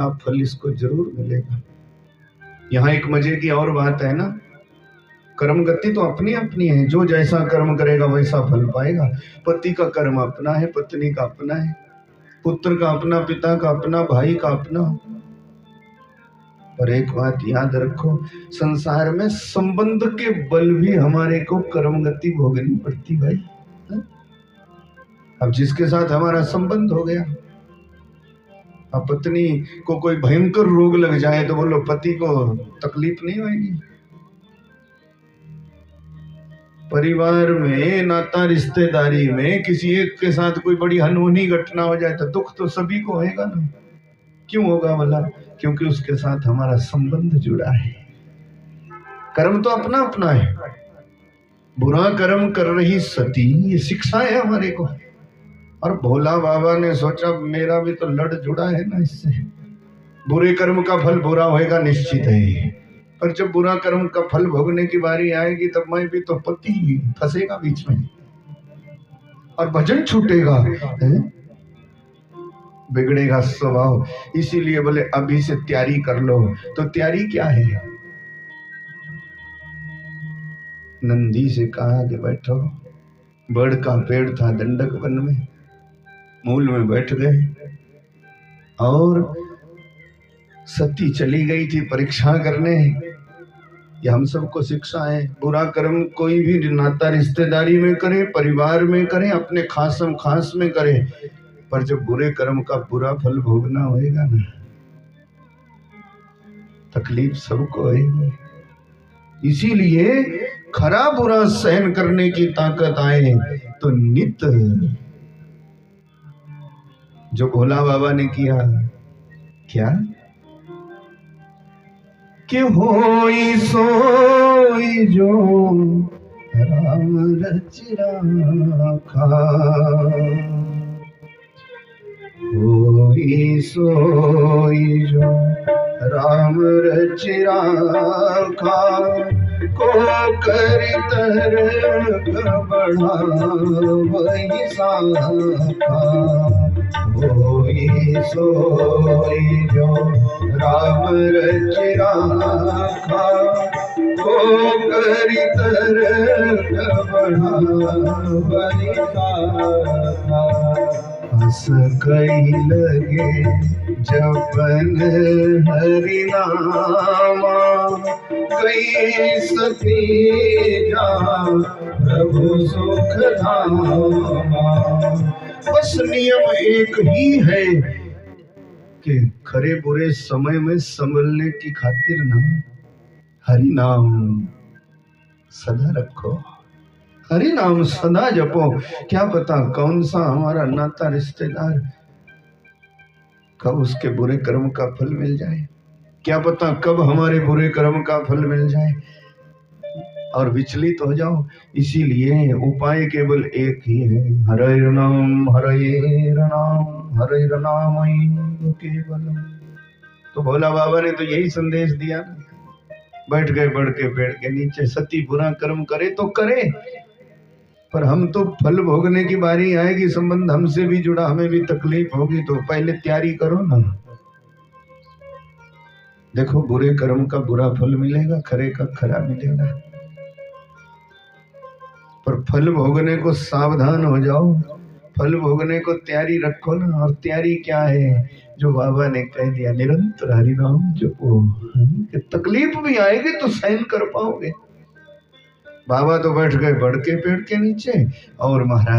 आप फल इसको जरूर मिलेगा। यहाँ एक मजे की और बात है ना, कर्म गति तो अपनी अपनी है, जो जैसा कर्म करेगा वैसा फल पाएगा। पति का कर्म अपना है, पत्नी का अपना है, पुत्र का अपना, पिता का अपना, भाई का अपना। पर एक बात याद रखो, संसार में संबंध के बल भी हमारे को कर्म गति भोगनी पड़ती भाई। अब जिसके साथ हमारा संबंध हो गया, अब पत्नी को कोई भयंकर रोग लग जाए तो बोलो पति को तकलीफ नहीं होगी? परिवार में, नाता रिश्तेदारी में किसी एक के साथ कोई बड़ी अनहोनी घटना हो जाए तो दुख तो सभी को होगा ना। क्यों होगा भला? क्योंकि उसके साथ हमारा संबंध जुड़ा है। कर्म तो अपना अपना है। बुरा कर्म कर रही सती, ये शिक्षा है हमारे को। और भोला बाबा ने सोचा मेरा भी तो लड़ जुड़ा है ना इससे, बुरे कर्म का फल बुरा होएगा निश्चित है। पर जब बुरा कर्म का फल भोगने की बारी आएगी तब मैं भी तो पति फंसेगा बीच में और भजन छूटेगा, बिगड़ेगा स्वभाव। इसीलिए बोले अभी से तैयारी कर लो। तो तैयारी क्या है? नंदी से कहा कि बैठो। बड़ का पेड़ था दंडक वन में, मूल में बैठ गए और सती चली गई थी परीक्षा करने। ये हम सबको शिक्षा है। बुरा कर्म कोई भी नाता रिश्तेदारी में करे, परिवार में करे, अपने खासम खास में करे, पर जब बुरे कर्म का बुरा फल भोगना होएगा ना, तकलीफ सबको होगी। इसीलिए खरा बुरा सहन करने की ताकत आए तो नित, जो भोला बाबा ने किया क्या कि होई सोई जो राम रच राखा, होई सोई जो राम रच राखा, को करी तरग बढ़ा वही साखा, होई सोई जो राम रच राखा, को करी तरग बढ़ा वही साखा। हंस कई लगे जपन हरि नामा, कई सती जा प्रभु सुख धामा। बस नियम एक ही है कि खरे बुरे समय में संभलने की खातिर ना हरि नाम सदा रखो, हरि नाम सदा जपो। क्या पता कौन सा हमारा नाता रिश्तेदार कब उसके बुरे कर्म का फल मिल जाए, क्या पता कब हमारे बुरे कर्म का फल मिल जाए और विचलित हो जाओ। इसीलिए उपाय केवल एक ही है, हरे नाम हरे नाम हरे नाम केवल। तो भोला बाबा ने तो यही संदेश दिया। बैठ गए बढ़ के पेड़ के नीचे। सती बुरा कर्म करे तो करे, पर हम तो फल भोगने की बारी आएगी, संबंध हमसे भी जुड़ा, हमें भी तकलीफ होगी, तो पहले तैयारी करो ना। देखो बुरे कर्म का बुरा फल मिलेगा, खरे का खरा मिलेगा, पर फल भोगने को सावधान हो जाओ, फल भोगने को तैयारी रखो ना। और तैयारी क्या है? जो बाबा ने कह दिया, निरंतर हरि नाम जपो। तकलीफ भी आएगी तो सहन कर पाओगे। बाबा तो बैठ गए बढ़ के पेड़ के नीचे और महाराज